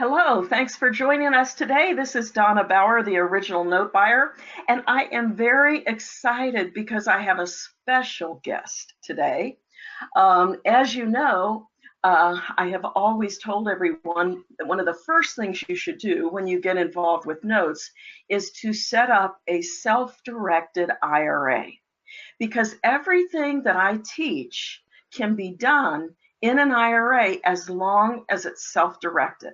Hello, thanks for joining us today. This is Donna Bauer, the original note buyer, and I am very excited because I have a special guest today. As you know, I have always told everyone that one of the first things you should do when you get involved with notes is to set up a self-directed IRA, because everything that I teach can be done in an IRA as long as it's self-directed.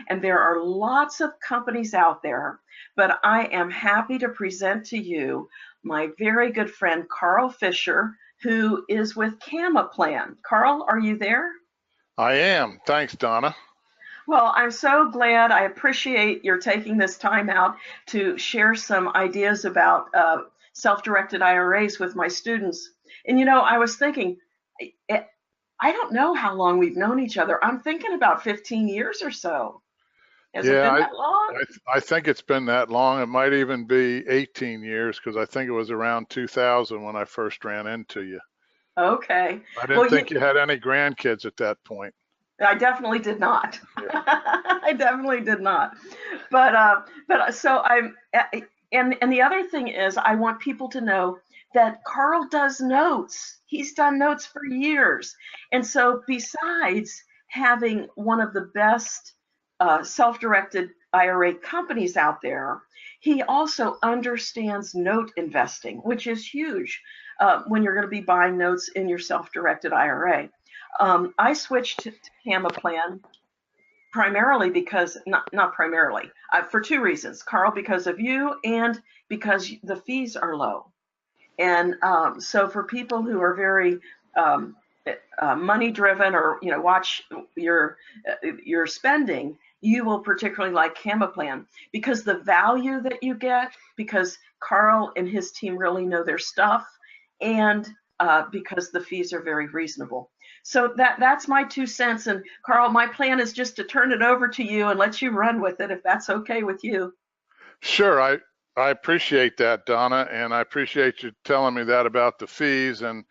And there are lots of companies out there, but I am happy to present to you my very good friend, Carl Fischer, who is with CamaPlan. Carl, are you there? I am. Thanks, Donna. Well, I'm so glad. I appreciate your taking this time out to share some ideas about self-directed IRAs with my students. And I was thinking, I don't know how long we've known each other. I'm thinking about 15 years or so. Has it been Yeah, that long? I think it's been that long. It might even be 18 years because I think it was around 2000 when I first ran into you. Okay. I Well, didn't think you had any grandkids at that point. I definitely did not. Yeah. I definitely did not. But so and the other thing is, I want people to know that Carl does notes. He's done notes for years, and so besides having one of the best self-directed IRA companies out there, he also understands note investing, which is huge when you're going to be buying notes in your self-directed IRA. I switched to CamaPlan primarily because, not primarily, for two reasons. Carl, because of you, and because the fees are low. And so for people who are very money driven, or watch your spending, you will particularly like CamaPlan because the value that you get, because Carl and his team really know their stuff, and because the fees are very reasonable. So that's my 2 cents. And Carl, my plan is just to turn it over to you and let you run with it, if that's okay with you. Sure, I appreciate that, Donna, and I appreciate you telling me that about the fees. And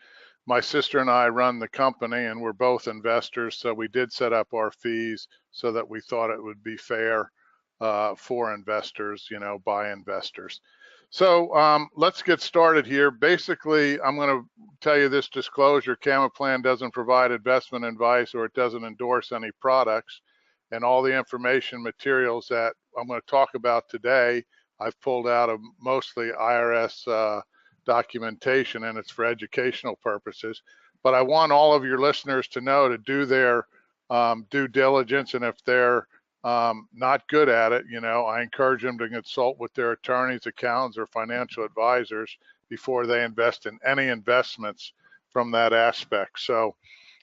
my sister and I run the company, and we're both investors, so we did set up our fees so that we thought it would be fair for investors, by investors. So let's get started here. Basically, I'm going to tell you this disclosure: CamaPlan doesn't provide investment advice, or it doesn't endorse any products. And all the information materials that I'm going to talk about today, I've pulled out of mostly IRS documentation, and it's for educational purposes. But I want all of your listeners to know to do their due diligence, and if they're not good at it, I encourage them to consult with their attorneys, accountants, or financial advisors before they invest in any investments from that aspect. So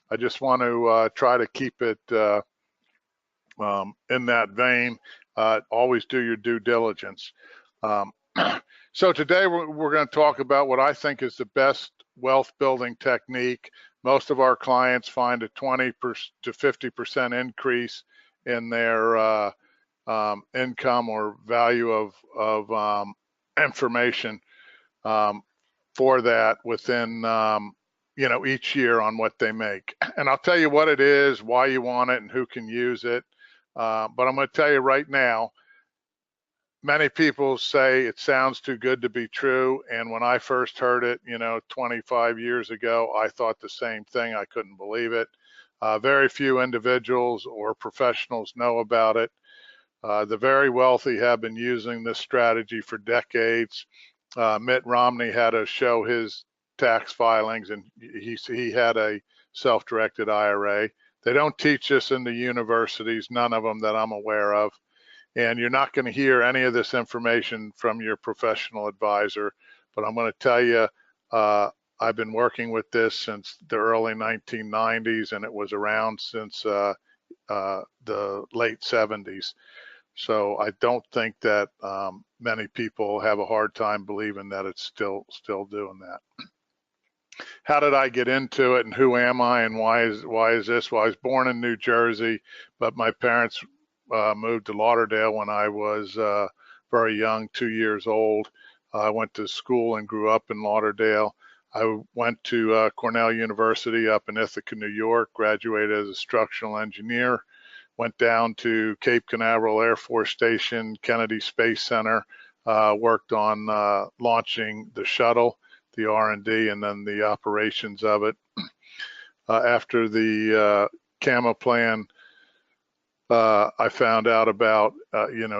I just want to try to keep it in that vein. Always do your due diligence. So today we're going to talk about what I think is the best wealth building technique. Most of our clients find a 20% to 50% increase in their income or value of information for that within each year on what they make. And I'll tell you what it is, why you want it, and who can use it. But I'm going to tell you right now, many people say it sounds too good to be true. And when I first heard it, 25 years ago, I thought the same thing. I couldn't believe it. Very few individuals or professionals know about it. The very wealthy have been using this strategy for decades. Mitt Romney had to show his tax filings, and he had a self-directed IRA. They don't teach this in the universities, none of them that I'm aware of. And you're not going to hear any of this information from your professional advisor. But I'm going to tell you, I've been working with this since the early 1990s, and it was around since the late 70s. So I don't think that many people have a hard time believing that it's still doing that. How did I get into it, and who am I, and why is this? Well, I was born in New Jersey, but my parents moved to Lauderdale when I was very young, 2 years old. I went to school and grew up in Lauderdale. I went to Cornell University up in Ithaca, New York, graduated as a structural engineer, went down to Cape Canaveral Air Force Station, Kennedy Space Center, worked on launching the shuttle, the R&D, and then the operations of it. After the CamaPlan, I found out about,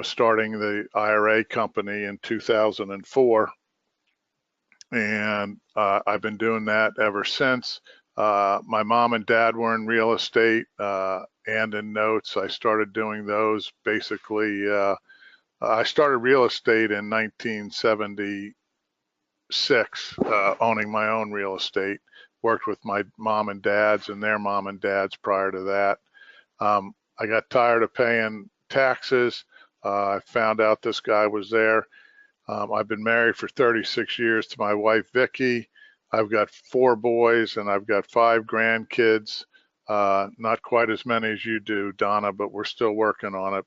starting the IRA company in 2004. And I've been doing that ever since. My mom and dad were in real estate and in notes. I started doing those basically. I started real estate in 1976, owning my own real estate. Worked with my mom and dad's and their mom and dad's prior to that. I got tired of paying taxes. I found out this guy was there. I've been married for 36 years to my wife, Vicki. I've got 4 boys and I've got 5 grandkids. Not quite as many as you do, Donna, but we're still working on it.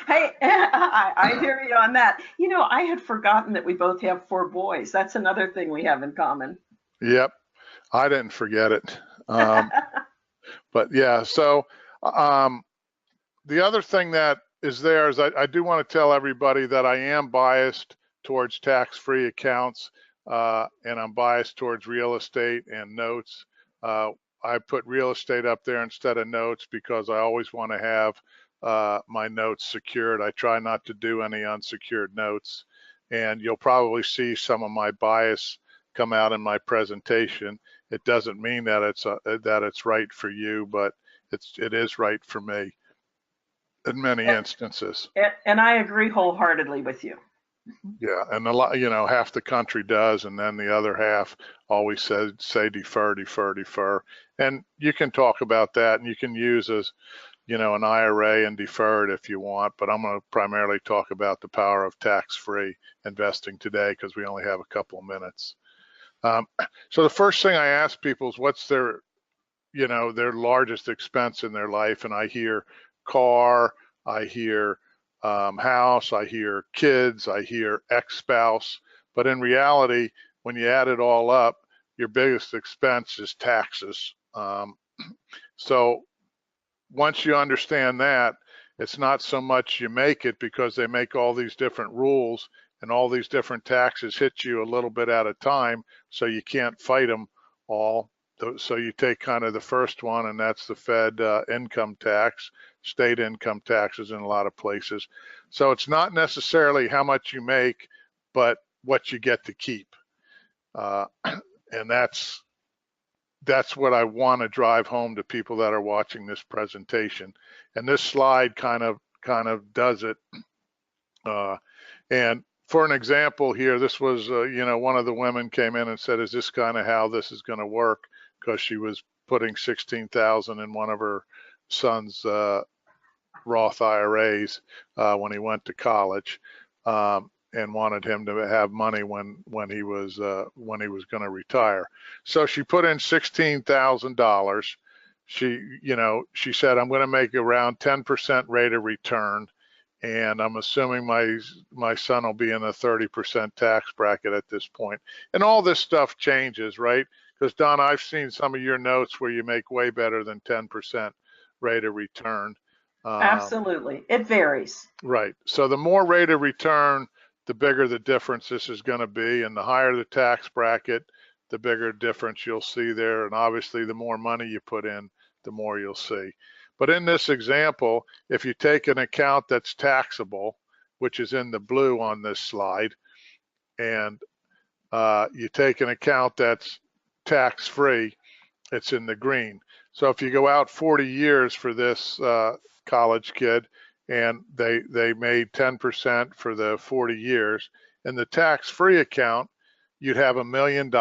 Hey, I hear you on that. I had forgotten that we both have 4 boys. That's another thing we have in common. Yep, I didn't forget it. But yeah, so the other thing that is there is I do want to tell everybody that I am biased towards tax-free accounts, and I'm biased towards real estate and notes. I put real estate up there instead of notes because I always want to have my notes secured. I try not to do any unsecured notes, and you'll probably see some of my bias come out in my presentation. It doesn't mean that it's right for you, but it is right for me in many instances. And I agree wholeheartedly with you. Yeah, and a lot, half the country does, and then the other half always say defer, defer, defer. And you can talk about that, and you can use as, an IRA and defer it if you want, but I'm going to primarily talk about the power of tax-free investing today because we only have a couple of minutes. So the first thing I ask people is what's their largest expense in their life, and I hear car, I hear house, I hear kids, I hear ex-spouse, but in reality, when you add it all up, your biggest expense is taxes. So once you understand that, it's not so much you make it because they make all these different rules and all these different taxes hit you a little bit at a time, so you can't fight them all. So you take kind of the first one, and that's the Fed income tax, state income taxes in a lot of places. So it's not necessarily how much you make, but what you get to keep. And that's what I want to drive home to people that are watching this presentation. And this slide kind of does it. And for an example here, this was, one of the women came in and said, is this kind of how this is going to work? Because she was putting $16,000 in one of her son's Roth IRAs when he went to college, and wanted him to have money when he was going to retire. So she put in $16,000. She said, I'm going to make around 10% rate of return, and I'm assuming my son will be in a 30% tax bracket at this point. And all this stuff changes, right? Because Don, I've seen some of your notes where you make way better than 10% rate of return. Absolutely, it varies. Right. So the more rate of return, the bigger the difference this is going to be, and the higher the tax bracket, the bigger difference you'll see there. And obviously, the more money you put in, the more you'll see. But in this example, if you take an account that's taxable, which is in the blue on this slide, and you take an account that's tax-free, it's in the green. So if you go out 40 years for this college kid, and they made 10% for the 40 years, in the tax-free account, you'd have $1 million.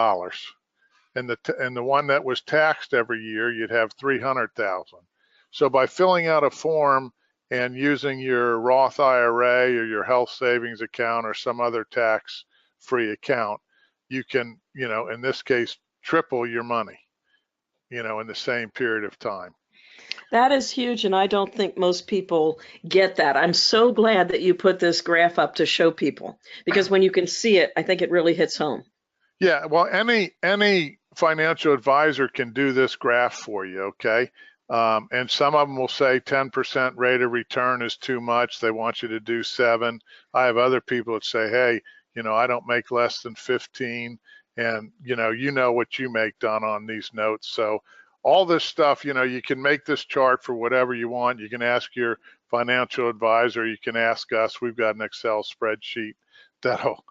And the one that was taxed every year, you'd have 300,000. So by filling out a form and using your Roth IRA or your health savings account or some other tax-free account, you can, in this case, triple your money, in the same period of time. That is huge, and I don't think most people get that. I'm so glad that you put this graph up to show people, because when you can see it, I think it really hits home. Yeah, well, any financial advisor can do this graph for you, okay? And some of them will say 10% rate of return is too much. They want you to do 7. I have other people that say, hey, I don't make less than 15. And you know what you make, Donna, on these notes. So all this stuff, you can make this chart for whatever you want. You can ask your financial advisor. You can ask us. We've got an Excel spreadsheet that'll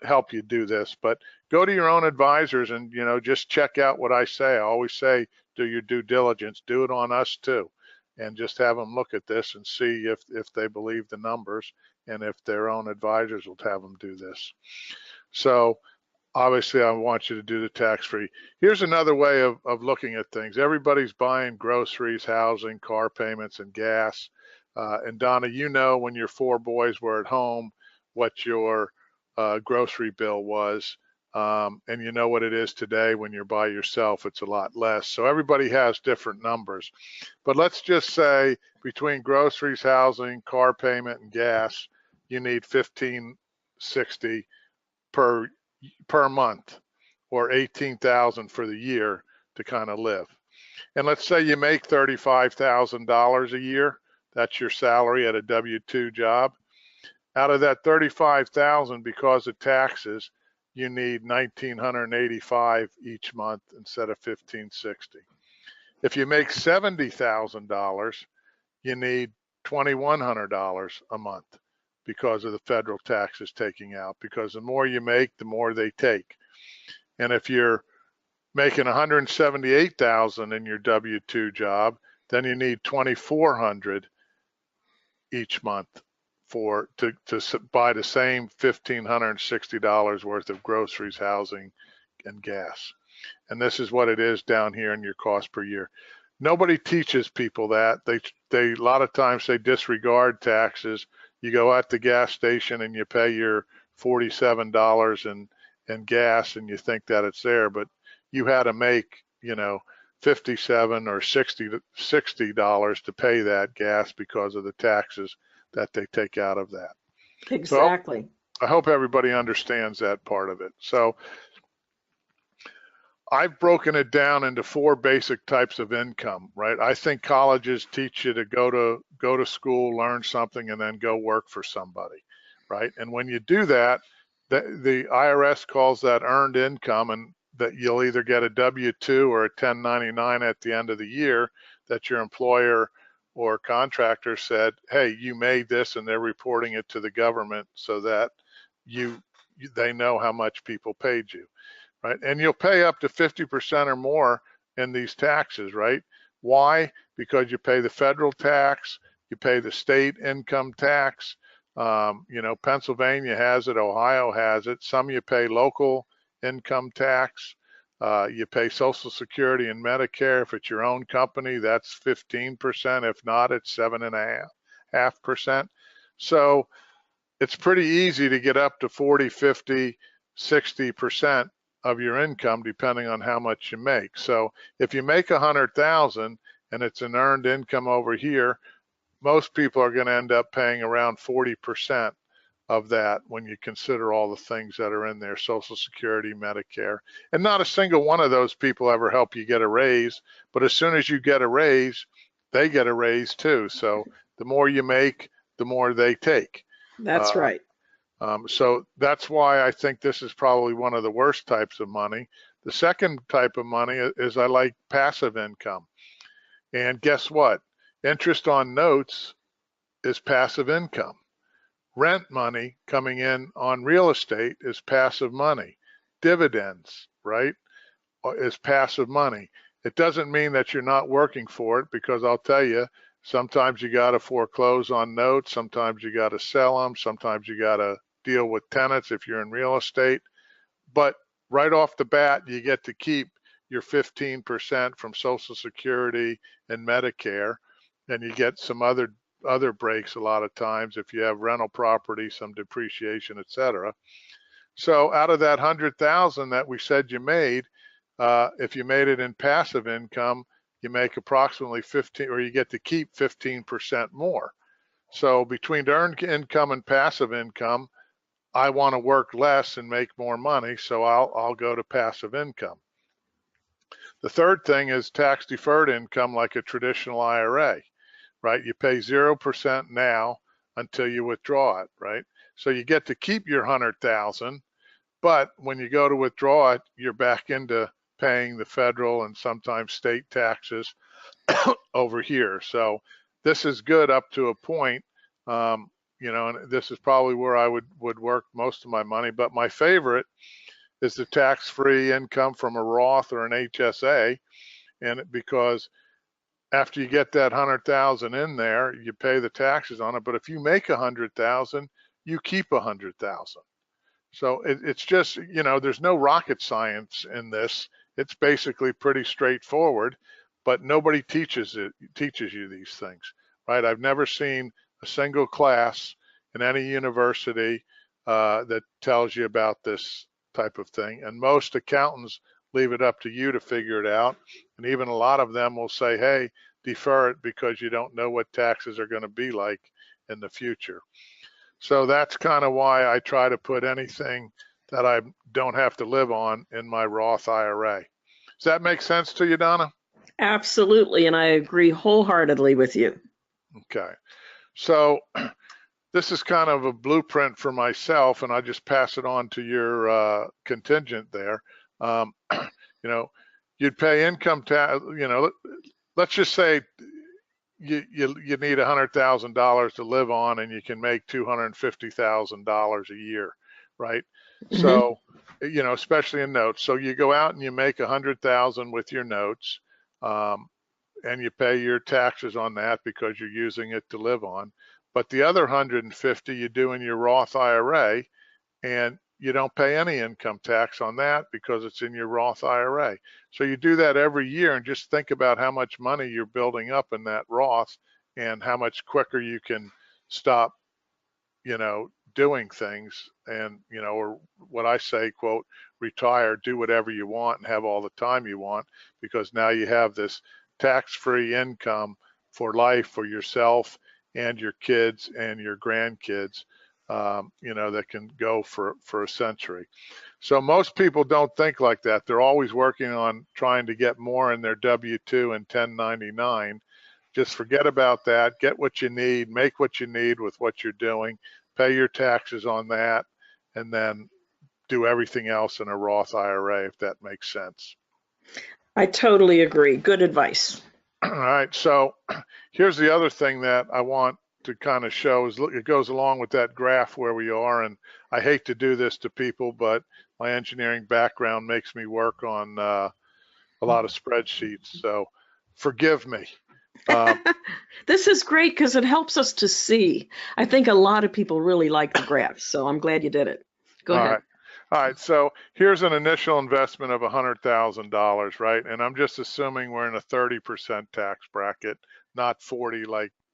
help you do this. But go to your own advisors and, just check out what I say. I always say, do your due diligence. Do it on us too. And just have them look at this and see if they believe the numbers and if their own advisors will have them do this. So obviously, I want you to do the tax-free. Here's another way of looking at things. Everybody's buying groceries, housing, car payments, and gas. And Donna, when your 4 boys were at home, what your grocery bill was. And you know what it is today when you're by yourself, it's a lot less. So everybody has different numbers. But let's just say between groceries, housing, car payment, and gas, you need $1,560 per month, or $18,000 for the year to kind of live. And let's say you make $35,000 a year. That's your salary at a W-2 job. Out of that $35,000, because of taxes, you need $1,985 each month instead of $1,560. If you make $70,000, you need $2,100 a month because of the federal taxes taking out, because the more you make, the more they take. And if you're making $178,000 in your W-2 job, then you need $2,400 each month to buy the same $1,560 worth of groceries, housing, and gas. And this is what it is down here in your cost per year. Nobody teaches people that. They a lot of times they disregard taxes. You go at the gas station and you pay your $47 in gas and you think that it's there, but you had to make, $57 or $60 to pay that gas because of the taxes that they take out of that. Exactly. So I hope everybody understands that part of it. So I've broken it down into 4 basic types of income, right? I think colleges teach you to go to school, learn something, and then go work for somebody, right? And when you do that, the IRS calls that earned income, and that you'll either get a W-2 or a 1099 at the end of the year that your employer or contractor said, hey, you made this, and they're reporting it to the government so that they know how much people paid you. Right? And you'll pay up to 50% or more in these taxes, right? Why? Because you pay the federal tax, you pay the state income tax. Pennsylvania has it, Ohio has it. Some you pay local income tax. You pay Social Security and Medicare. If it's your own company, that's 15%. If not, it's 7.5%. So it's pretty easy to get up to 40, 50, 60% of your income, depending on how much you make. So if you make 100,000 and it's an earned income over here, most people are going to end up paying around 40% of that when you consider all the things that are in there, Social Security, Medicare. And not a single one of those people ever help you get a raise, but as soon as you get a raise, they get a raise too. So the more you make, the more they take. That's right. So that's why I think this is probably one of the worst types of money. The second type of money is I like passive income. And guess what? Interest on notes is passive income. Rent money coming in on real estate is passive money. Dividends, right, is passive money. It doesn't mean that you're not working for it, because I'll tell you, sometimes you got to foreclose on notes. Sometimes you got to sell them. Sometimes you got to deal with tenants if you're in real estate. But right off the bat, you get to keep your 15% from Social Security and Medicare, and you get some other breaks a lot of times if you have rental property, some depreciation, etc. So out of that 100,000 that we said you made, if you made it in passive income, you make approximately 15, or you get to keep 15% more. So between earned income and passive income, I want to work less and make more money, so I'll go to passive income. The third thing is tax deferred income like a traditional IRA, right? You pay 0% now until you withdraw it, right? So you get to keep your 100,000, but when you go to withdraw it, you're back into paying the federal and sometimes state taxes over here. So this is good up to a point, and this is probably where I would work most of my money. But my favorite is the tax-free income from a Roth or an HSA, and because after you get that 100,000 in there, you pay the taxes on it. But if you make 100,000, you keep 100,000. So it's just, there's no rocket science in this. It's basically pretty straightforward, but nobody teaches you these things, right? I've never seen a single class in any university that tells you about this type of thing. And most accountants leave it up to you to figure it out. And even a lot of them will say, hey, defer it because you don't know what taxes are going to be like in the future. So that's kind of why I try to put anything that I don't have to live on in my Roth IRA. Does that make sense to you, Donna? Absolutely, and I agree wholeheartedly with you. Okay. So this is kind of a blueprint for myself, and I just pass it on to your contingent there. You'd pay income tax, let's just say you need $100,000 to live on, and you can make $250,000 a year, right? Mm-hmm. So, especially in notes. So you go out and you make 100,000 with your notes, and you pay your taxes on that because you're using it to live on. But the other 150 you do in your Roth IRA, and you don't pay any income tax on that because it's in your Roth IRA. So you do that every year, and just think about how much money you're building up in that Roth and how much quicker you can stop, doing things and, or what I say, quote, retire, do whatever you want and have all the time you want, because now you have this tax-free income for life for yourself and your kids and your grandkids. That can go for a century. So most people don't think like that. They're always working on trying to get more in their W-2 and 1099. Just forget about that. Get what you need, make what you need with what you're doing, pay your taxes on that, and then do everything else in a Roth IRA, if that makes sense. I totally agree. Good advice. All right. So here's the other thing that I want to kind of show is, it goes along with that graph where we are, and I hate to do this to people, but my engineering background makes me work on a lot of spreadsheets, so forgive me. This is great because it helps us to see. I think a lot of people really like the graphs, so I'm glad you did it. Go ahead. All right, so here's an initial investment of $100,000, right? And I'm just assuming we're in a 30% tax bracket, not 40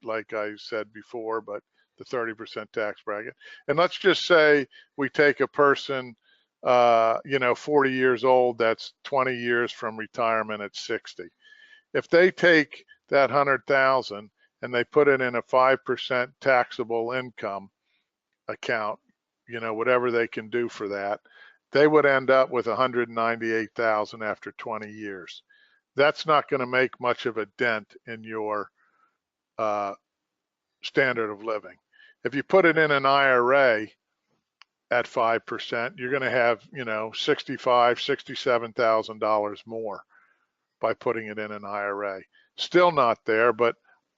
like I said before, but the 30% tax bracket. And let's just say we take a person, 40 years old, that's 20 years from retirement at 60. If they take that 100,000 and they put it in a 5% taxable income account, whatever they can do for that, they would end up with 198,000 after 20 years. That's not going to make much of a dent in your standard of living. If you put it in an IRA at 5%, you're going to have, $65,000, $67,000 more by putting it in an IRA. Still not there, but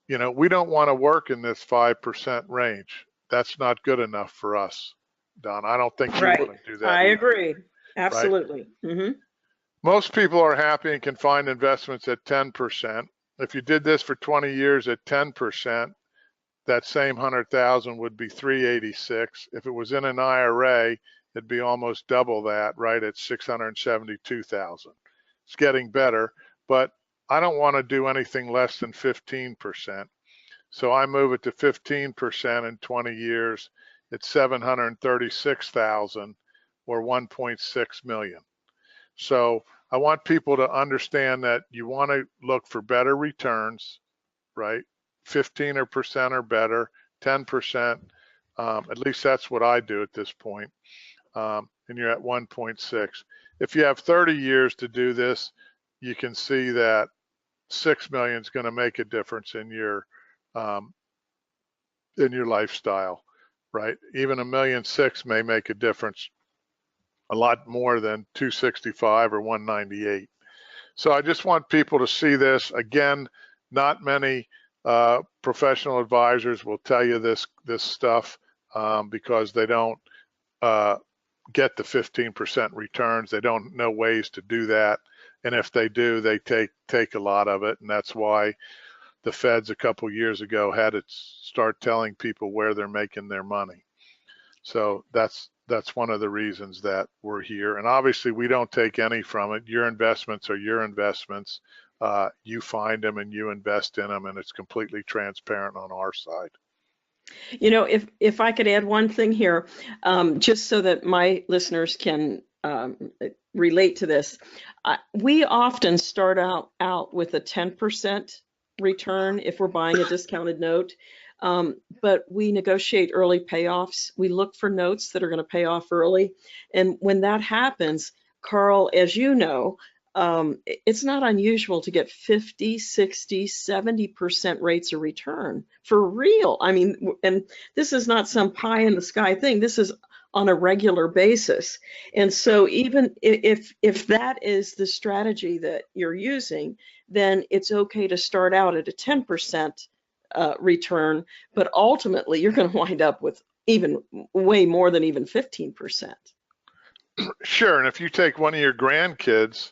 we don't want to work in this 5% range. That's not good enough for us, Don. I don't think you wouldn't do that. I agree. Absolutely. Right? Mm-hmm. Most people are happy and can find investments at 10%. If you did this for 20 years at 10%, that same 100,000 would be 386. If it was in an IRA, it'd be almost double that, right, at 672,000. It's getting better, but I don't want to do anything less than 15%. So I move it to 15% in 20 years. It's 736,000 or 1.6 million. So I want people to understand that you want to look for better returns, right? 15% or better, 10%. At least that's what I do at this point. And you're at 1.6. If you have 30 years to do this, you can see that 6 million is going to make a difference in your lifestyle, right? Even $1.6 million may make a difference a lot more than 265 or 198. So I just want people to see this. Again, not many professional advisors will tell you this stuff because they don't get the 15% returns. They don't know ways to do that. And if they do, they take a lot of it. And that's why the feds a couple years ago had to start telling people where they're making their money. So that's one of the reasons that we're here. And obviously we don't take any from it. Your investments are your investments. You find them and you invest in them, and it's completely transparent on our side. You know, if I could add one thing here, just so that my listeners can relate to this, we often start out with a 10% return if we're buying a discounted note, but we negotiate early payoffs. We look for notes that are going to pay off early, and when that happens, Carl, as you know, it's not unusual to get 50, 60, 70% rates of return for real. I mean, and this is not some pie in the sky thing. This is on a regular basis. And so even if that is the strategy that you're using, then it's okay to start out at a 10% return, but ultimately you're going to wind up with even way more than even 15%. Sure. And if you take one of your grandkids,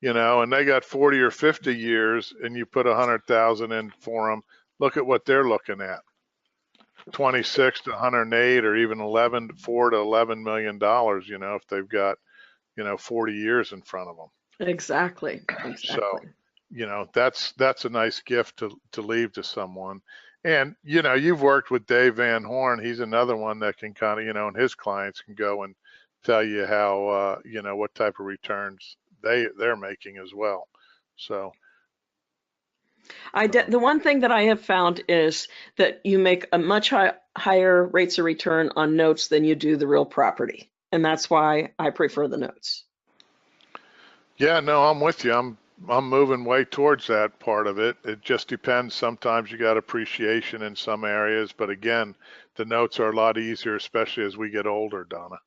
you know, and they got 40 or 50 years and you put 100,000 in for them, look at what they're looking at. 26 to 108 or even 4 to $11 million, you know, if they've got, you know, 40 years in front of them. Exactly. So, you know, that's a nice gift to leave to someone. And, you know, you've worked with Dave Van Horn. He's another one that can kind of, you know, and his clients can go and tell you how, you know, what type of returns they're making as well. So the one thing that I have found is that you make a much higher rates of return on notes than you do the real property, and that's why I prefer the notes. Yeah, no, I'm with you. I'm moving way towards that part of it. It just depends. Sometimes you got appreciation in some areas, but again, the notes are a lot easier, especially as we get older, Donna.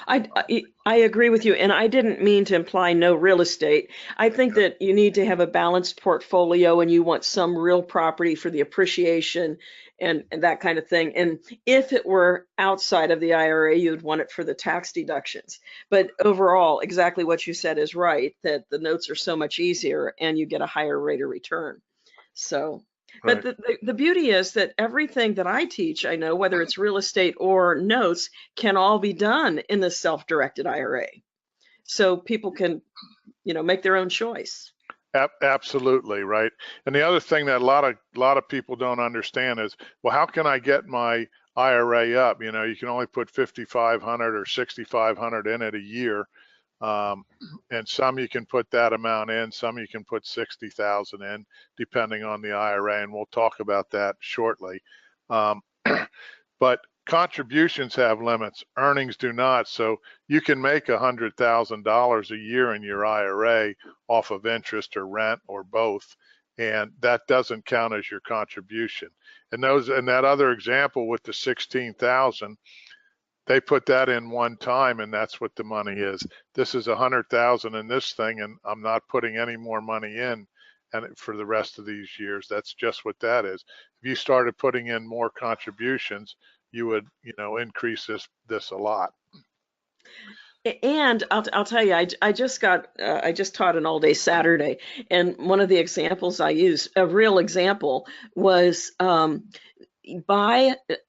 I agree with you, and I didn't mean to imply no real estate. I think that you need to have a balanced portfolio, and you want some real property for the appreciation and that kind of thing. And if it were outside of the IRA, you'd want it for the tax deductions. But overall, exactly what you said is right, that the notes are so much easier and you get a higher rate of return. So. But the beauty is that everything that I teach, I know, whether it's real estate or notes, can all be done in the self-directed IRA. So people can, you know, make their own choice. Absolutely, right. And the other thing that a lot of people don't understand is, well, how can I get my IRA up? You know, you can only put 5,500 or 6,500 in it a year. And some you can put that amount in, some you can put 60,000 in, depending on the IRA, and we'll talk about that shortly. But contributions have limits, earnings do not. So you can make $100,000 a year in your IRA off of interest or rent or both, and that doesn't count as your contribution. And that other example with the 16,000. They put that in one time, and that's what the money is. This is 100,000 in this thing, and I'm not putting any more money in and for the rest of these years. That's just what that is. If you started putting in more contributions, you would, you know, increase this a lot. And I'll tell you, I just taught an all-day Saturday, and one of the examples I used, a real example, was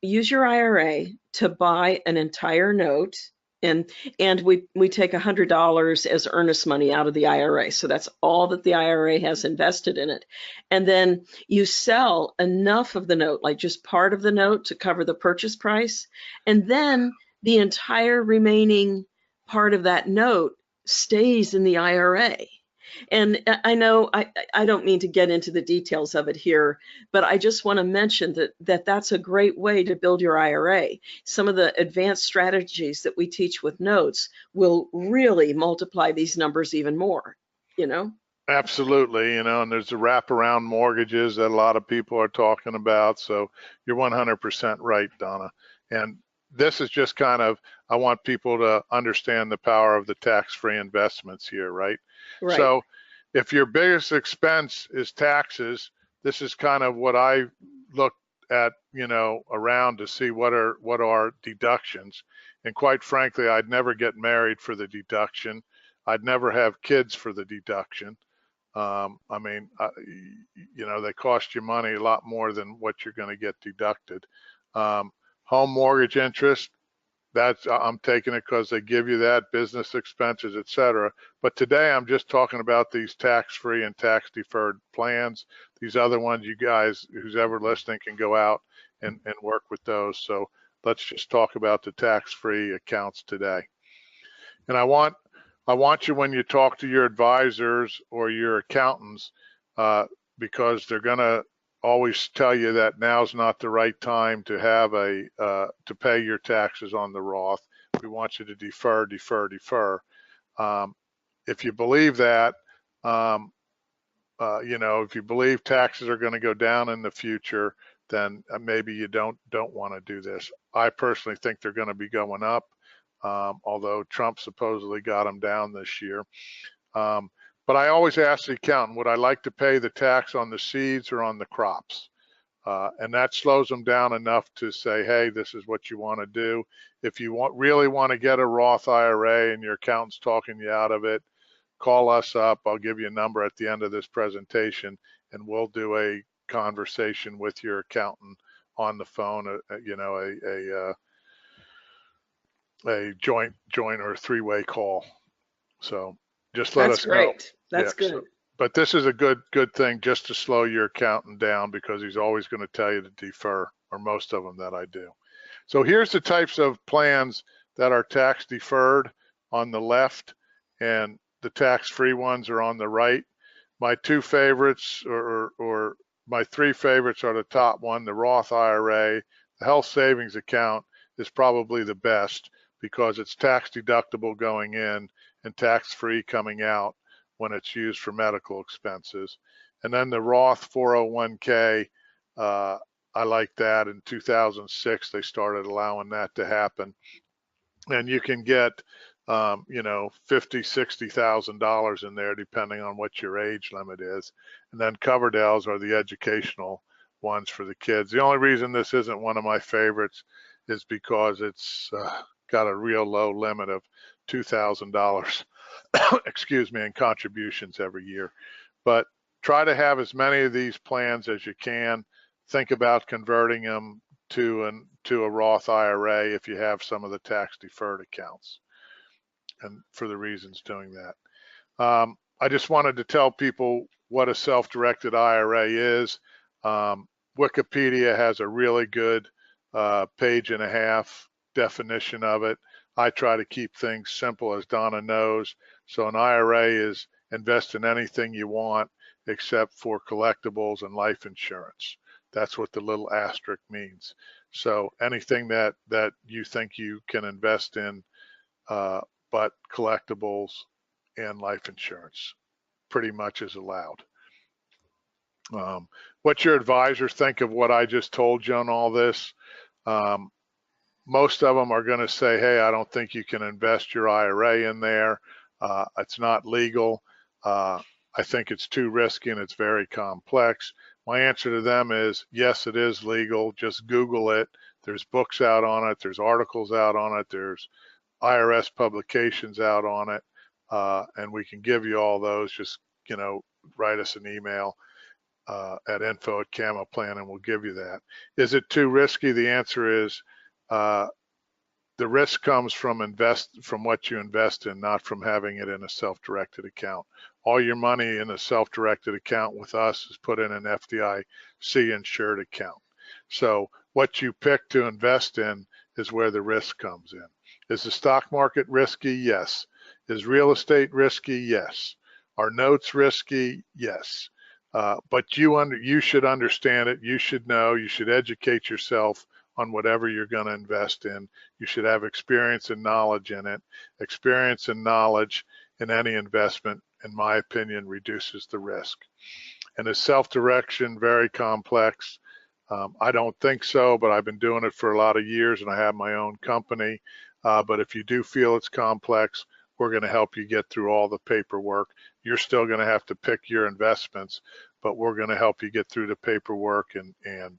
use your IRA to buy an entire note, and we take $100 as earnest money out of the IRA. So that's all that the IRA has invested in it. And then you sell enough of the note, like just part of the note, to cover the purchase price. And then the entire remaining part of that note stays in the IRA. And I know I don't mean to get into the details of it here, but I just want to mention that's a great way to build your IRA. Some of the advanced strategies that we teach with notes will really multiply these numbers even more, you know? Absolutely, you know, and there's the wraparound mortgages that a lot of people are talking about. So you're 100% right, Donna. And this is just kind of, I want people to understand the power of the tax-free investments here, right? Right. So if your biggest expense is taxes, this is kind of what I look at, you know, around to see what are deductions. And quite frankly, I'd never get married for the deduction. I'd never have kids for the deduction. I mean, you know, they cost you money a lot more than what you're going to get deducted. Home mortgage interest, that's, I'm taking it because they give you that, business expenses, et cetera. But today I'm just talking about these tax-free and tax-deferred plans. These other ones, you guys, who's ever listening, can go out and work with those. So let's just talk about the tax-free accounts today. And I want you, when you talk to your advisors or your accountants, because they're going to always tell you that now's not the right time to have to pay your taxes on the Roth. We want you to defer. If you believe that, you know, if you believe taxes are going to go down in the future, then maybe you don't want to do this. I personally think they're going to be going up. Although Trump supposedly got them down this year. But I always ask the accountant, would I like to pay the tax on the seeds or on the crops? And that slows them down enough to say, hey, this is what you want to do. If you really want to get a Roth IRA and your accountant's talking you out of it, call us up. I'll give you a number at the end of this presentation, and we'll do a conversation with your accountant on the phone, you know, a joint or three-way call. So just let us know. That's great. That's good. So, but this is a good thing just to slow your accountant down, because he's always going to tell you to defer, or most of them that I do. So here's the types of plans that are tax deferred on the left, and the tax-free ones are on the right. My two favorites, or my three favorites, are the top one, the Roth IRA. The health savings account is probably the best, because it's tax deductible going in and tax-free coming out when it's used for medical expenses. And then the Roth 401k, I like that. In 2006, they started allowing that to happen. And you can get, you know, $50,000, $60,000 in there, depending on what your age limit is. And then Coverdell's are the educational ones for the kids. The only reason this isn't one of my favorites is because it's got a real low limit of $2,000, excuse me, in contributions every year. But try to have as many of these plans as you can. Think about converting them to a Roth IRA if you have some of the tax deferred accounts, and for the reasons doing that. I just wanted to tell people what a self-directed IRA is. Wikipedia has a really good page and a half definition of it. I try to keep things simple, as Donna knows. So an IRA is invest in anything you want except for collectibles and life insurance. That's what the little asterisk means. So anything that you think you can invest in, but collectibles and life insurance pretty much is allowed. What your advisors think of what I just told you on all this, most of them are going to say, hey, I don't think you can invest your IRA in there. It's not legal. I think it's too risky and it's very complex. My answer to them is, yes, it is legal. Just Google it. There's books out on it. There's articles out on it. There's IRS publications out on it. And we can give you all those. Just, you know, write us an email at info@CamaPlan, and we'll give you that. Is it too risky? The answer is, the risk comes from what you invest in, not from having it in a self-directed account. All your money in a self-directed account with us is put in an FDIC insured account. So what you pick to invest in is where the risk comes in. Is the stock market risky? Yes. Is real estate risky? Yes. Are notes risky? Yes. But you should understand it. You should know. You should educate yourself on whatever you're going to invest in. You should have experience and knowledge in it. Experience and knowledge in any investment, in my opinion, reduces the risk. And is self-direction very complex? I don't think so, but I've been doing it for a lot of years and I have my own company. But if you do feel it's complex, we're going to help you get through all the paperwork. You're still going to have to pick your investments, but we're going to help you get through the paperwork and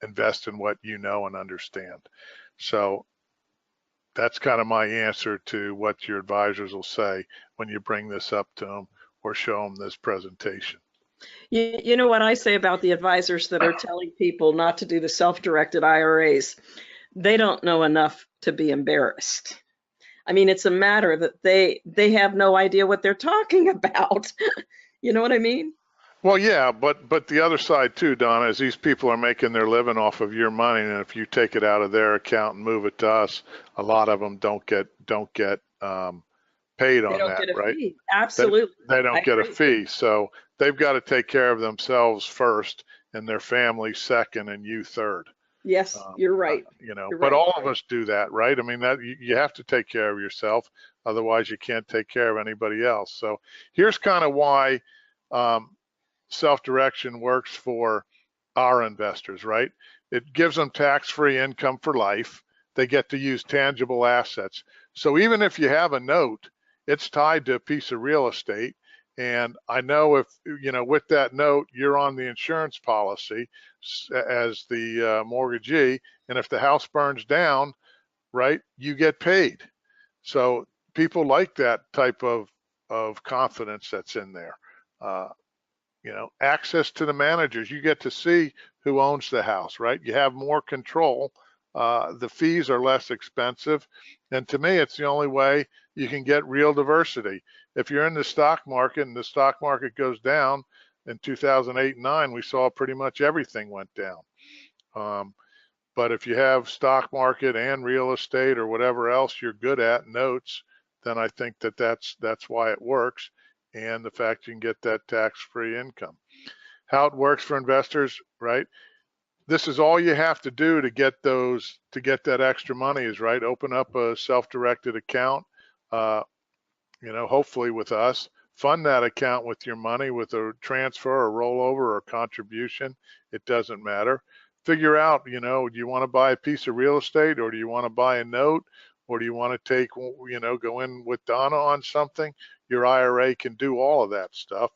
invest in what you know and understand. So that's kind of my answer to what your advisors will say when you bring this up to them or show them this presentation. You know what I say about the advisors that are telling people not to do the self-directed IRAs? They don't know enough to be embarrassed. I mean, it's a matter that they have no idea what they're talking about. You know what I mean? Well, yeah, but the other side too, Donna, is these people are making their living off of your money, and if you take it out of their account and move it to us, a lot of them don't get paid on They don't that, get a right? fee. Absolutely. They don't get a agree. fee, so they've got to take care of themselves first, and their family second, and you third. Yes, you're right. You know, You're but right. all of us do that, right? I mean, that you have to take care of yourself, otherwise you can't take care of anybody else. So here's kind of why self-direction works for our investors, right? It gives them tax-free income for life. They get to use tangible assets. So even if you have a note, it's tied to a piece of real estate. And I know if, you know, with that note, you're on the insurance policy as the mortgagee. And if the house burns down, right, you get paid. So people like that type of confidence that's in there. You know, access to the managers, you get to see who owns the house, right? You have more control. The fees are less expensive. And to me, it's the only way you can get real diversity. If you're in the stock market and the stock market goes down in 2008 and 9, we saw pretty much everything went down. But if you have stock market and real estate or whatever else you're good at, notes, then I think that's why it works. And the fact you can get that tax-free income. How it works for investors, right? This is all you have to do to get that extra money is, right? Open up a self-directed account, you know, hopefully with us, fund that account with your money with a transfer or rollover or contribution. It doesn't matter. Figure out, you know, do you want to buy a piece of real estate or do you want to buy a note or do you want to take, you know, go in with Donna on something? Your IRA can do all of that stuff.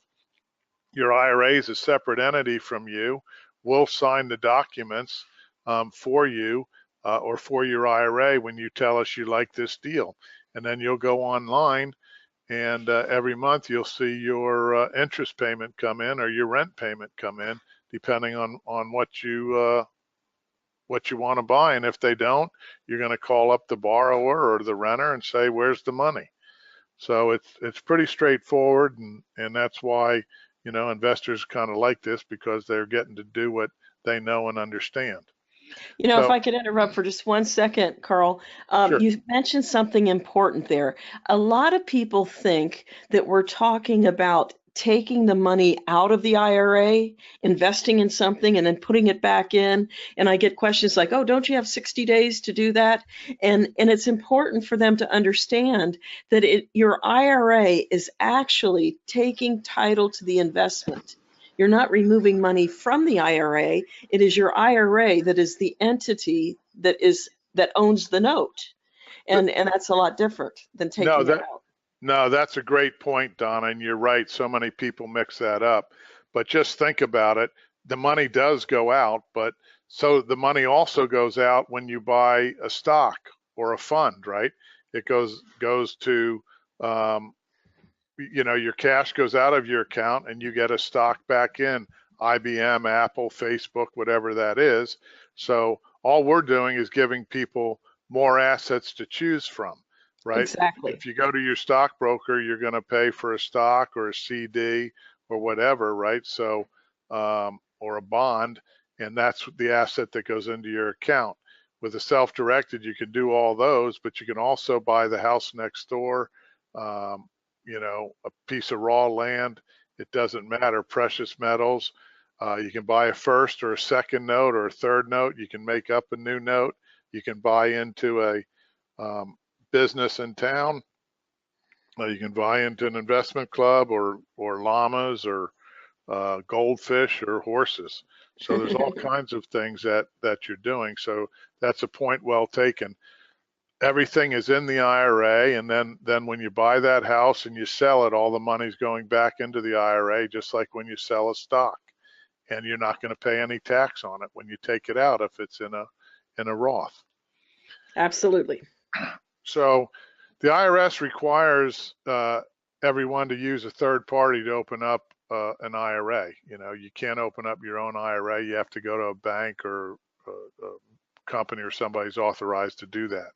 Your IRA is a separate entity from you. We'll sign the documents for you or for your IRA when you tell us you like this deal. And then you'll go online and every month you'll see your interest payment come in or your rent payment come in, depending on what you want to buy. And if they don't, you're going to call up the borrower or the renter and say, where's the money? So it's pretty straightforward, and that's why, you know, investors kind of like this, because they're getting to do what they know and understand. You know, So, if I could interrupt for just 1 second, Carl, sure. you mentioned something important there. A lot of people think that we're talking about taking the money out of the IRA, investing in something, and then putting it back in. And I get questions like, oh, don't you have 60 days to do that? And it's important for them to understand that your IRA is actually taking title to the investment. You're not removing money from the IRA. It is your IRA that is the entity that owns the note. And that's a lot different than taking it out. No, that's a great point, Donna, and you're right. So many people mix that up. But just think about it. The money does go out, but so the money also goes out when you buy a stock or a fund, right? It goes to, you know, your cash goes out of your account and you get a stock back in, IBM, Apple, Facebook, whatever that is. So all we're doing is giving people more assets to choose from. Right? Exactly. If you go to your stockbroker, you're going to pay for a stock or a CD or whatever, right? So, or a bond, and that's the asset that goes into your account. With a self-directed, you can do all those, but you can also buy the house next door, you know, a piece of raw land. It doesn't matter, precious metals. You can buy a first or a second note or a third note. You can make up a new note. You can buy into a business in town. You can buy into an investment club or llamas or goldfish or horses. So there's all kinds of things that you're doing. So that's a point well taken. Everything is in the IRA, and then when you buy that house and you sell it, all the money's going back into the IRA, just like when you sell a stock, and you're not going to pay any tax on it when you take it out if it's in a Roth. Absolutely. So the IRS requires everyone to use a third party to open up an IRA. You know, you can't open up your own IRA. You have to go to a bank or a company or somebody's authorized to do that,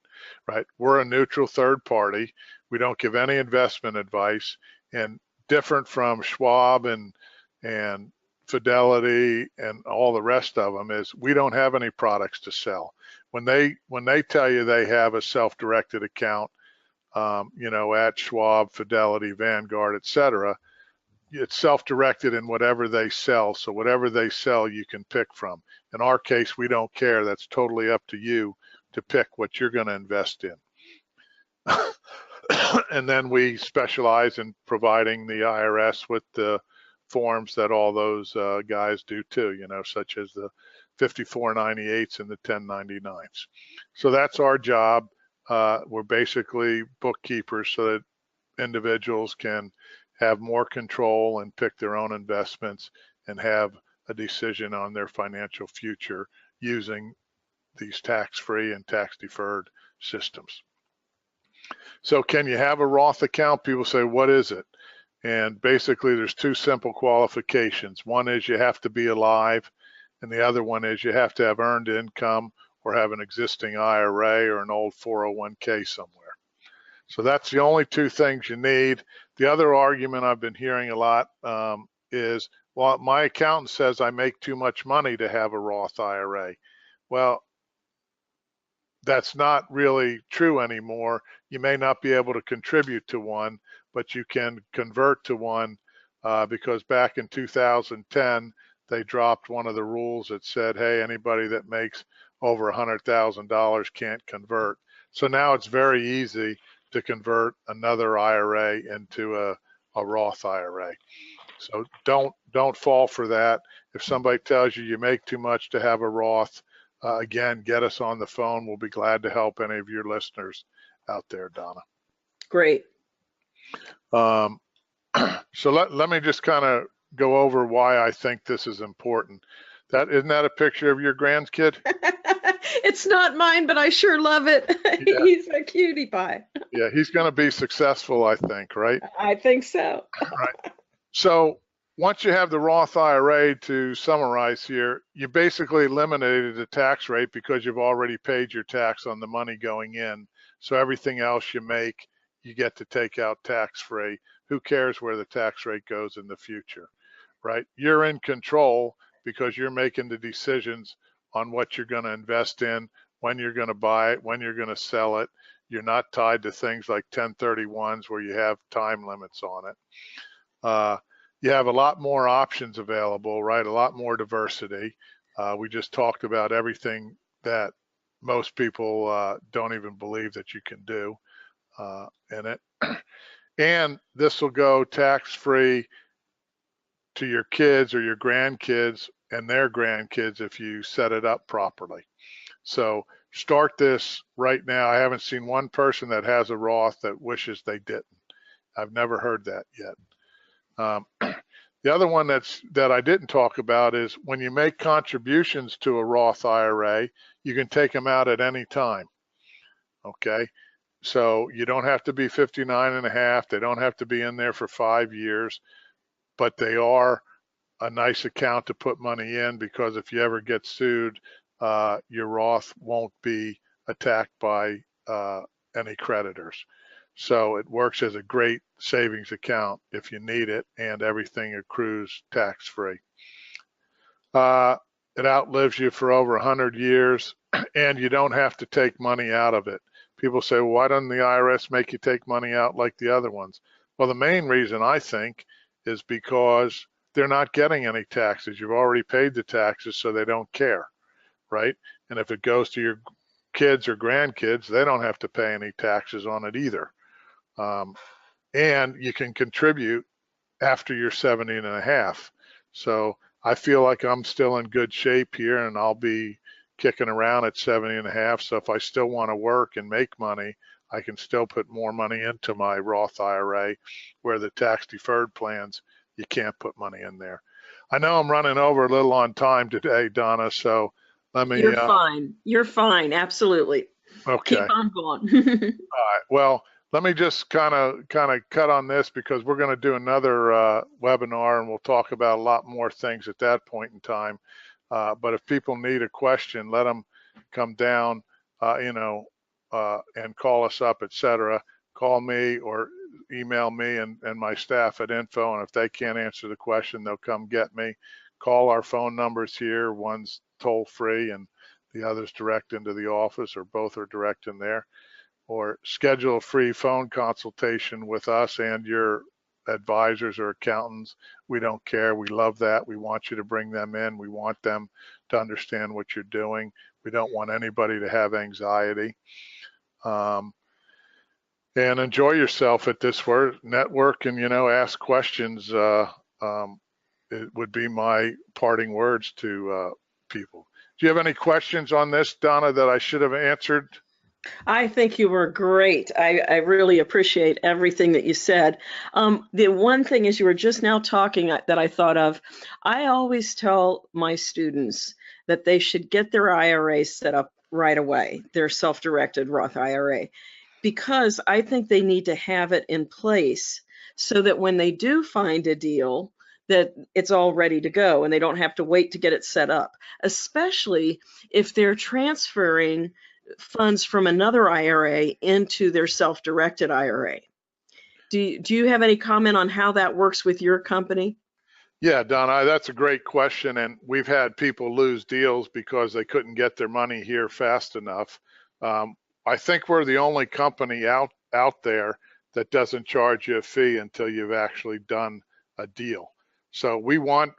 right? We're a neutral third party. We don't give any investment advice, and different from Schwab and Fidelity and all the rest of them is we don't have any products to sell. When they tell you they have a self-directed account, you know, at Schwab, Fidelity, Vanguard, etc., it's self-directed in whatever they sell. So whatever they sell, you can pick from. In our case, we don't care. That's totally up to you to pick what you're going to invest in. And then we specialize in providing the IRS with the forms that all those guys do too, you know, such as the 5498s and the 1099s. So that's our job. We're basically bookkeepers so that individuals can have more control and pick their own investments and have a decision on their financial future using these tax-free and tax-deferred systems. So can you have a Roth account? People say, what is it? And basically there's two simple qualifications. One is you have to be alive, and the other one is you have to have earned income or have an existing IRA or an old 401k somewhere. So that's the only two things you need. The other argument I've been hearing a lot is, well, my accountant says I make too much money to have a Roth IRA. Well, that's not really true anymore. You may not be able to contribute to one, but you can convert to one because back in 2010, they dropped one of the rules that said, hey, anybody that makes over $100,000 can't convert. So now it's very easy to convert another IRA into a Roth IRA. So don't fall for that. If somebody tells you you make too much to have a Roth, again, get us on the phone. We'll be glad to help any of your listeners out there, Donna. Great. So let me just kind of go over why I think this is important. Isn't that a picture of your grandkid? It's not mine, but I sure love it. Yeah. He's a cutie pie. Yeah, he's going to be successful, I think, right? I think so. Right. So once you have the Roth IRA, to summarize here, you basically eliminated the tax rate because you've already paid your tax on the money going in. So everything else you make, you get to take out tax-free. Who cares where the tax rate goes in the future, right? You're in control because you're making the decisions on what you're going to invest in, when you're going to buy it, when you're going to sell it. You're not tied to things like 1031s where you have time limits on it. You have a lot more options available, right? A lot more diversity. We just talked about everything that most people don't even believe that you can do in it. And this will go tax-free to your kids or your grandkids and their grandkids if you set it up properly. So start this right now. I haven't seen one person that has a Roth that wishes they didn't. I've never heard that yet. The other one that I didn't talk about is when you make contributions to a Roth IRA, you can take them out at any time. Okay, so you don't have to be 59 and a half. They don't have to be in there for 5 years, but they are a nice account to put money in because if you ever get sued, your Roth won't be attacked by any creditors. So it works as a great savings account if you need it, and everything accrues tax-free. It outlives you for over 100 years, and you don't have to take money out of it. People say, well, why doesn't the IRS make you take money out like the other ones? Well, the main reason I think is because they're not getting any taxes. You've already paid the taxes, so they don't care, right? And if it goes to your kids or grandkids, they don't have to pay any taxes on it either. and you can contribute after you're 70 and a half. So I feel like I'm still in good shape here, and I'll be kicking around at 70 and a half. So if I still want to work and make money, I can still put more money into my Roth IRA, where the tax deferred plans, you can't put money in there. I know I'm running over a little on time today, Donna, so let me. You're fine. You're fine. Absolutely. Okay. Keep on going. All right. Well, let me just kind of cut on this, because we're going to do another webinar, and we'll talk about a lot more things at that point in time. But if people need a question, let them come down, and call us up, etc. Call me or email me and my staff at info, and if they can't answer the question, they'll come get me. Call our phone numbers here. One's toll free and the other's direct into the office, or both are direct in there. Or schedule a free phone consultation with us and your advisors or accountants. We don't care. We love that. We want you to bring them in. We want them to understand what you're doing. We don't want anybody to have anxiety. And enjoy yourself at this network, and ask questions. It would be my parting words to people. Do you have any questions on this, Donna, that I should have answered? I think you were great. I really appreciate everything that you said. The one thing is, you were just now talking that I thought of. I always tell my students that they should get their IRA set up right away, their self-directed Roth IRA, because I think they need to have it in place so that when they do find a deal, that it's all ready to go and they don't have to wait to get it set up, especially if they're transferring funds from another IRA into their self-directed IRA. Do you have any comment on how that works with your company? Yeah, Donna, that's a great question. And we've had people lose deals because they couldn't get their money here fast enough. I think we're the only company out there that doesn't charge you a fee until you've actually done a deal. So we want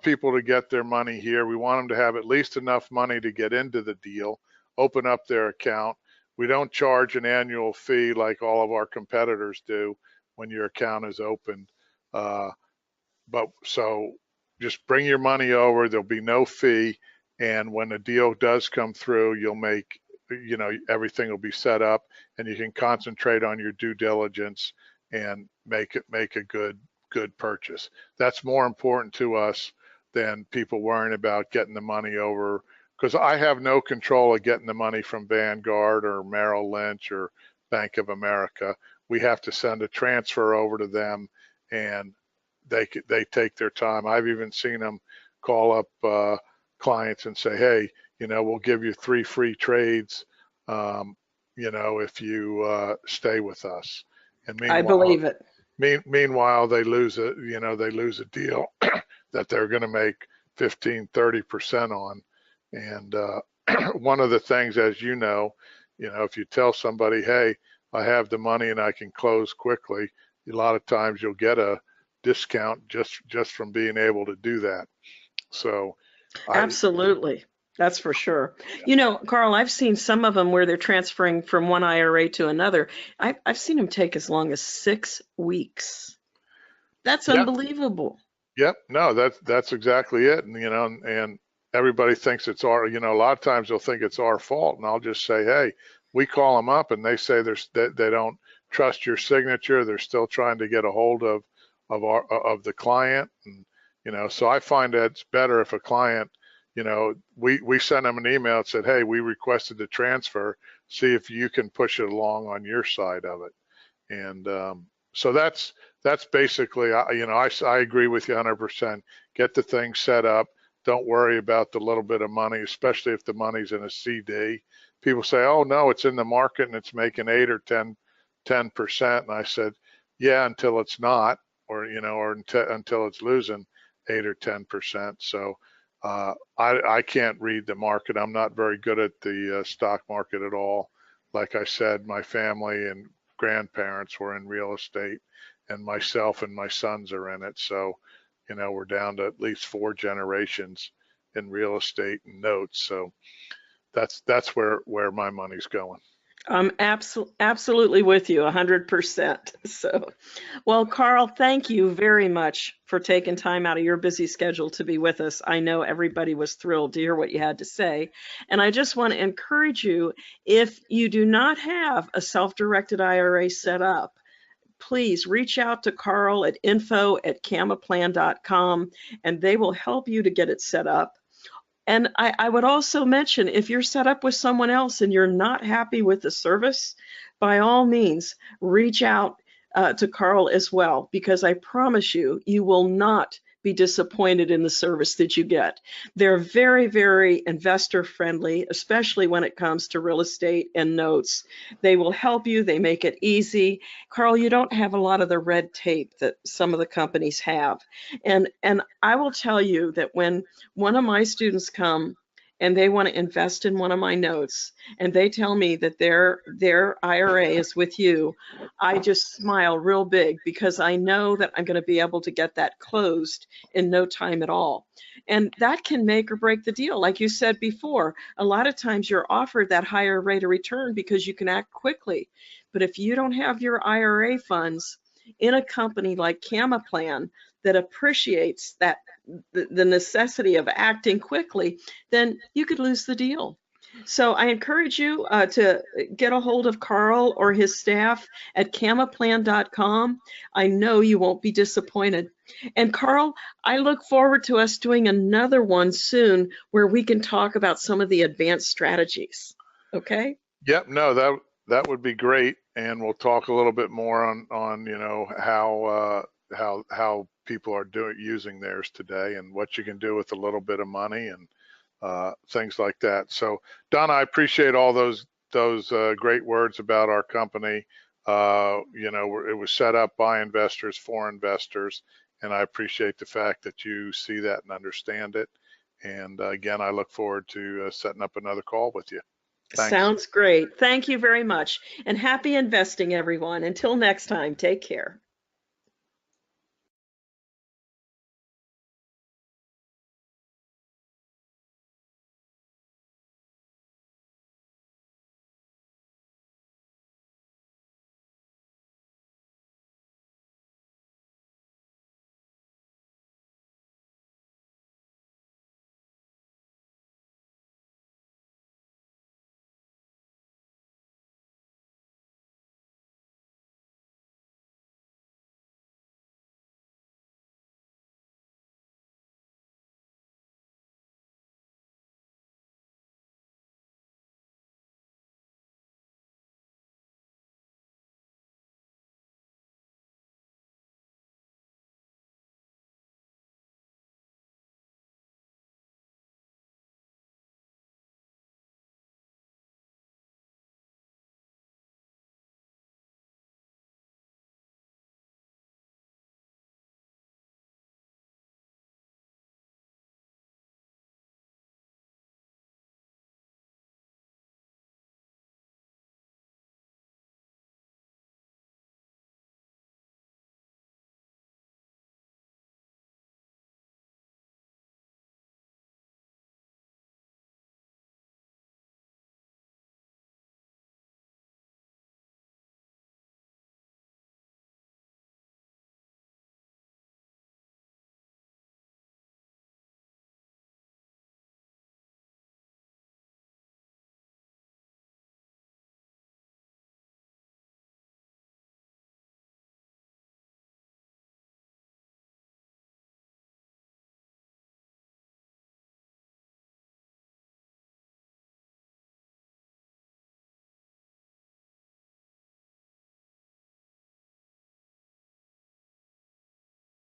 people to get their money here. We want them to have at least enough money to get into the deal, open up their account. We don't charge an annual fee like all of our competitors do when your account is opened. But so just bring your money over. There'll be no fee. And when the deal does come through, you'll make, everything will be set up, and you can concentrate on your due diligence and make a good purchase. That's more important to us than people worrying about getting the money over, because I have no control of getting the money from Vanguard or Merrill Lynch or Bank of America. We have to send a transfer over to them, and they take their time. I've even seen them call up clients and say, hey, we'll give you 3 free trades, if you stay with us. And I believe it. Meanwhile, they lose a deal that they're going to make 15-30% on. And one of the things, as if you tell somebody, hey, I have the money and I can close quickly, a lot of times you'll get a discount just from being able to do that. So absolutely. That's for sure. Carl, I've seen some of them where they're transferring from one IRA to another. I've seen them take as long as 6 weeks. That's unbelievable. Yep. No, that's exactly it. And, and everybody thinks it's our, a lot of times they'll think it's our fault. And I'll just say, hey, we call them up and they say they don't trust your signature. They're still trying to get a hold of the client. And, so I find that it's better if a client, we send them an email that said, hey, we requested the transfer, see if you can push it along on your side of it. And so that's basically, I agree with you 100%. Get the thing set up. Don't worry about the little bit of money, especially if the money's in a CD. People say, oh no, it's in the market and it's making 8 or 10%. And I said, yeah, until it's not, or until it's losing 8 or 10%. So I can't read the market. I'm not very good at the stock market at all. Like I said, my family and grandparents were in real estate, and myself and my sons are in it. So, we're down to at least 4 generations in real estate and notes. So that's where my money's going. I'm absolutely with you 100%. So, well, Carl, thank you very much for taking time out of your busy schedule to be with us. I know everybody was thrilled to hear what you had to say. And I just want to encourage you, if you do not have a self-directed IRA set up, please reach out to Carl at info@camaplan.com and they will help you to get it set up. And I would also mention, if you're set up with someone else and you're not happy with the service, by all means, reach out to Carl as well, because I promise you, you will not be disappointed in the service that you get. They're very, very investor friendly, especially when it comes to real estate and notes. They will help you. They make it easy. Carl, you don't have a lot of the red tape that some of the companies have. And I will tell you that when one of my students come and they want to invest in one of my notes and they tell me that their IRA is with you, I just smile real big because I know that I'm going to be able to get that closed in no time at all. And that can make or break the deal. Like you said before, a lot of times you're offered that higher rate of return because you can act quickly. But if you don't have your IRA funds in a company like CamaPlan that appreciates that the necessity of acting quickly, then you could lose the deal. So I encourage you to get a hold of Carl or his staff at camaplan.com. I know you won't be disappointed. And Carl, I look forward to us doing another one soon where we can talk about some of the advanced strategies. Okay? Yep, no, that would be great, and we'll talk a little bit more on you know how people are using theirs today and what you can do with a little bit of money and things like that. So Donna, I appreciate all those great words about our company. You know, it was set up by investors for investors, and I appreciate the fact that you see that and understand it. And again, I look forward to setting up another call with you. Thanks. Sounds great. Thank you very much. And happy investing, everyone. Until next time, take care.